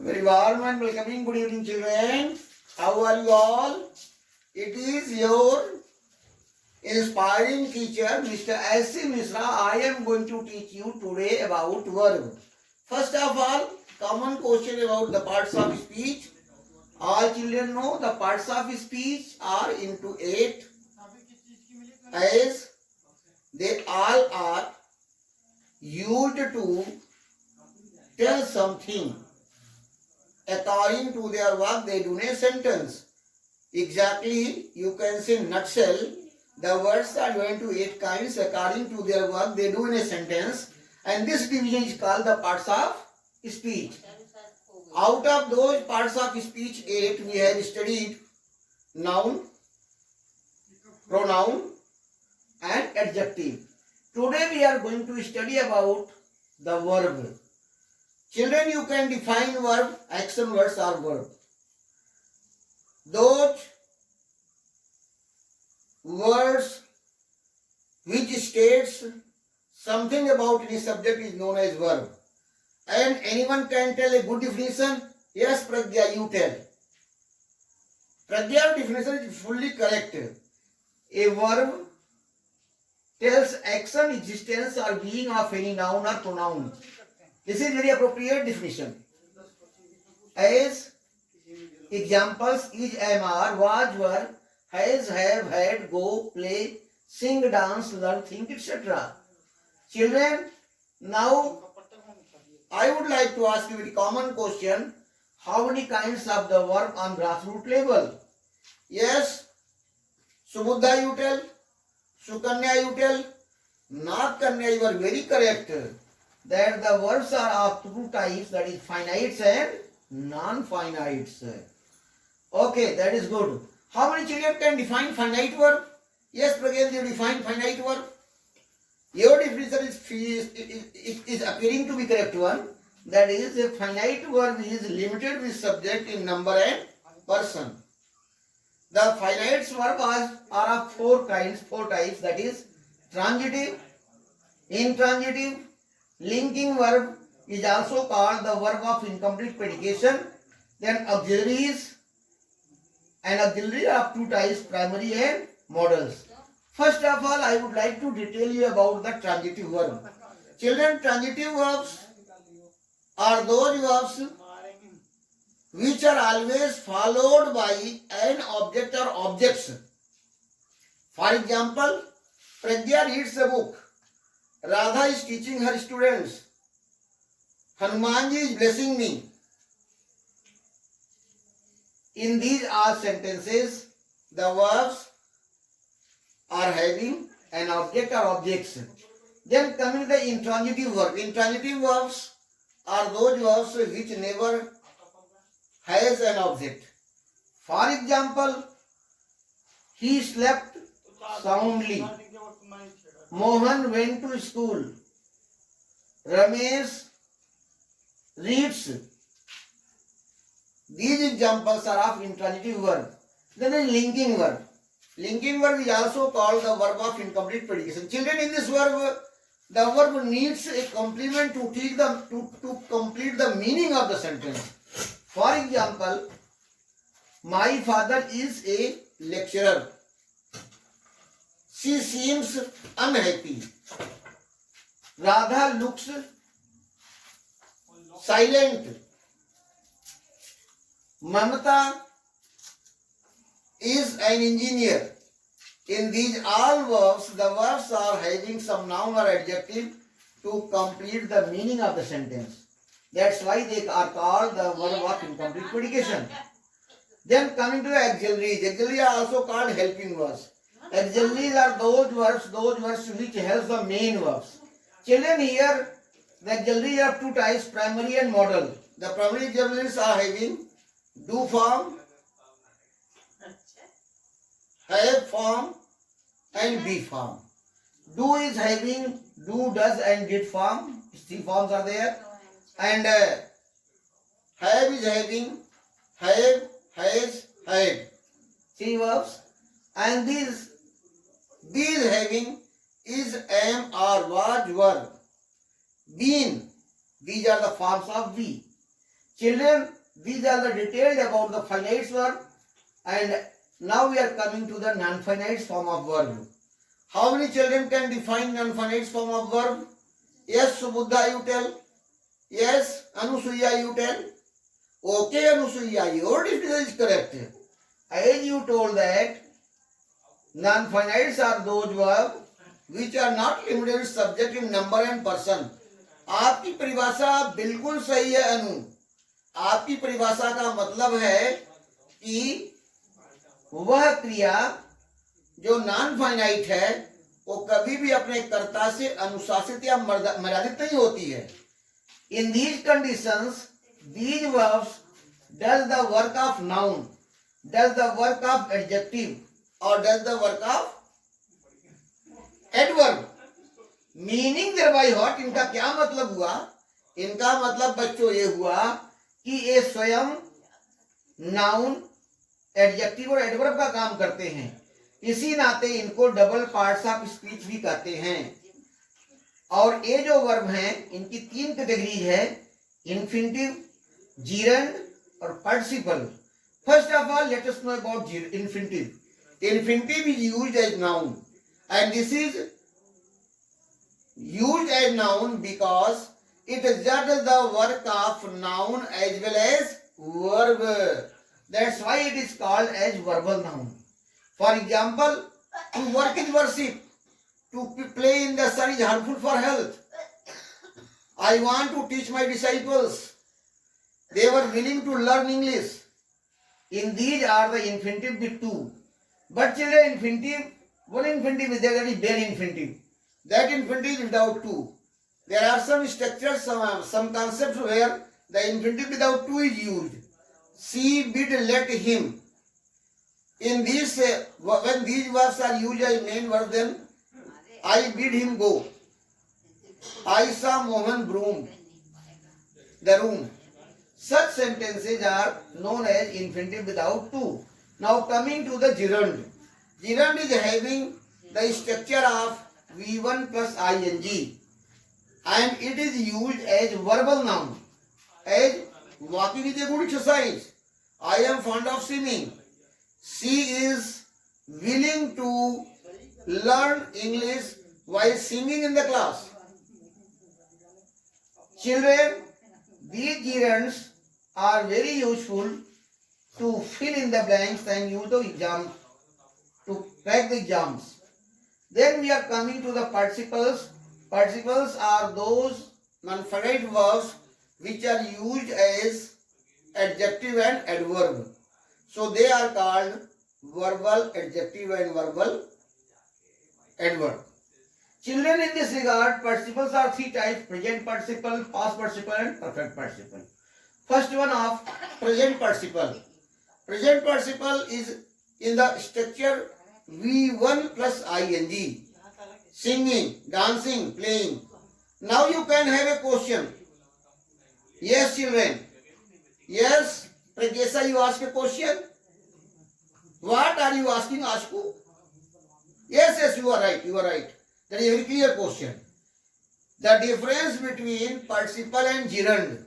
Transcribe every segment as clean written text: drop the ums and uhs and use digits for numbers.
Very warm and welcoming good evening, children. How are you all? It is your inspiring teacher, Mr. S.C. Misra. I am going to teach you today about verb. First of all, common question about the parts of speech. All children know the parts of speech are into 8, as they all are used to tell something. According to their work, they do in a sentence. Exactly, you can say nutshell. The words are divided into 8 kinds. According to their work, they do in a sentence. And this division is called the parts of speech. Out of those parts of speech, 8, we have studied noun, pronoun, and adjective. Today we are going to study about the verb. Children, you can define verb, action words or verb. Those words which states something about any subject is known as verb. And anyone can tell a good definition? Yes, Pragya, you tell. Pragya definition is fully correct. A verb tells action, existence or being of any noun or pronoun. This is very appropriate definition. As examples is, am, are, was, were, has, have, had, go, play, sing, dance, learn, think, etc. Children, now I would like to ask you a very common question. How many kinds of the verb on grassroots level? Yes, Subudha, you tell. Sukanya, you tell. Not Kanya, you are very correct. That the verbs are of two types, that is finites and non-finites. Okay, that is good. How many children can define finite verb? Yes, Pragya, you define finite verb. Your definition is appearing to be correct one. That is, a finite verb is limited with subject in number and person. The finite verb are of 4 kinds, 4 types, that is transitive, intransitive, linking verb is also called the verb of incomplete predication. Then auxiliaries, and auxiliary are of 2 types, primary and modals. First of all, I would like to detail you about the transitive verb. Children, transitive verbs are those verbs which are always followed by an object or objects. For example, Pragya reads a book. Radha is teaching her students. Hanumanji is blessing me. In these all sentences, the verbs are having an object or objects. Then coming to the intransitive verb. Intransitive verbs are those verbs which never has an object. For example, he slept soundly. Mohan went to school. Ramesh reads. These examples are of intransitive verb. Then a linking verb. Linking verb is also called the verb of incomplete predication. Children, in this verb, the verb needs a complement to complete the meaning of the sentence. For example, my father is a lecturer. She seems unhappy. Radha looks silent. Mamata is an engineer. In these all verbs, the verbs are having some noun or adjective to complete the meaning of the sentence. That's why they are called the verb of incomplete predication. Then coming to the auxiliaries. Auxiliaries are also called helping verbs. Auxiliaries are those verbs which help the main verbs. Children, here the auxiliaries are 2 types, primary and modal. The primary auxiliaries are having do form, have form, and be form. Do is having do, does, and did form. 3 forms are there. And have is having have, has, had. 3 verbs. And these having is, am, or was, were. Been. These are the forms of be. Children, these are the details about the finite verb, and now we are coming to the non-finite form of verb. How many children can define non-finite form of verb? Yes, Subudha, you tell. Yes, Anusuya, you tell. Okay, Anusuya, your decision is correct. As you told that non-finites are those verbs which are not limited with subject in number and person. आपकी परिभाषा बिल्कुल सही है अनु. आपकी परिभाषा का मतलब है कि वह क्रिया जो नॉन फाइनाइट है वो कभी भी अपने कर्ता से अनुशासित या मर्यादित नहीं होती है. In these conditions, these verbs does the work of noun, does the work of adjective, or does the work of adverb. Meaning thereby what? इनका क्या मतलब हुआ? इनका मतलब बच्चों ये हुआ कि ये स्वयं नाउन, एडजेक्टिव और एडवर्ब का काम करते हैं. इसी नाते इनको डबल पार्ट्स ऑफ स्पीच भी कहते हैं. और ये जो वर्ब हैं इनकी तीन कैटेगरी है: इन्फिनिटिव, जीरंड और participle. First of all let us know about infinitive. Infinitive is used as noun, and this is used as noun because it does the work of noun as well as verb. That's why it is called as verbal noun. For example, to work is worship, to play in the sun is harmful for health. I want to teach my disciples. They were willing to learn English. In these are the infinitive with two. But children, infinitive, one infinitive is there, that is bare infinitive. That infinitive is without two. There are some structures, some concepts where the infinitive without two is used. She bid let him. In these, when these verbs are used as main verb, then I bid him go. I saw Mohan broom the room. Such sentences are known as infinitive without two. Now coming to the gerund. Gerund is having the structure of V1 plus ing, and it is used as verbal noun. As walking is a good exercise. I am fond of swimming. She is willing to learn English while singing in the class. Children, these gerunds are very useful to fill in the blanks and use the exam to crack the exams. Then we are coming to the participles. Participles are those non-finite verbs which are used as adjective and adverb. So they are called verbal adjective and verbal adverb. Children, in this regard, participles are three types: present participle, past participle and perfect participle. First one of present participle. Present participle is in the structure V1 plus ing. Singing, dancing, playing. Now you can have a question. Yes, children. Yes, Pragyesa, you ask a question. What are you asking, Ashku? Yes, you are right, you are right. That is a very clear question. The difference between participle and gerund.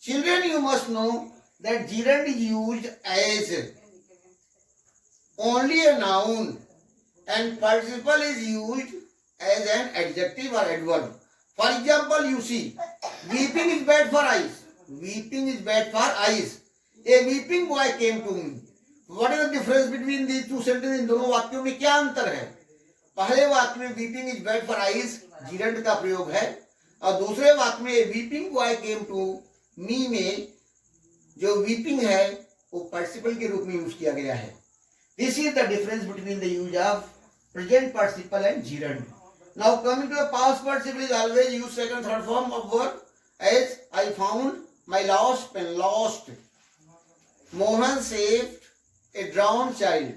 Children, you must know that gerund is used as only a noun and participle is used as an adjective or adverb. For example, you see, weeping is bad for eyes. Weeping is bad for eyes. A weeping boy came to me. What is the difference between these two sentences? इन दोनों वाक्यों में क्या अंतर है? पहले वाक्य में weeping is bad for eyes gerund का प्रयोग है, और दूसरे वाक्य में weeping boy came to me में जो weeping है वो participle के रूप में यूज किया गया है. This is the difference between the use of present participle and gerund. Now coming to the past participle is always use second third form of verb, as I found my lost pen. Lost. Mohan saved a drowned child.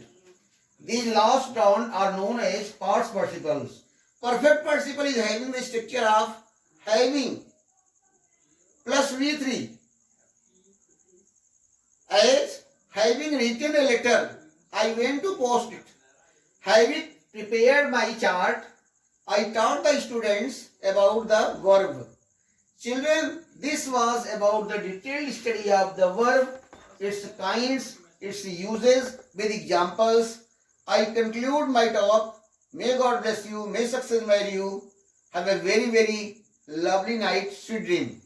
These lost drowned are known as past participles. Perfect participle is having the structure of having plus V3. As having written a letter, I went to post it. Having prepared my chart, I taught the students about the verb. Children, this was about the detailed study of the verb, its kinds, its uses with examples. I conclude my talk. May God bless you. May success marry you. Have a very, very lovely night. Sweet dream.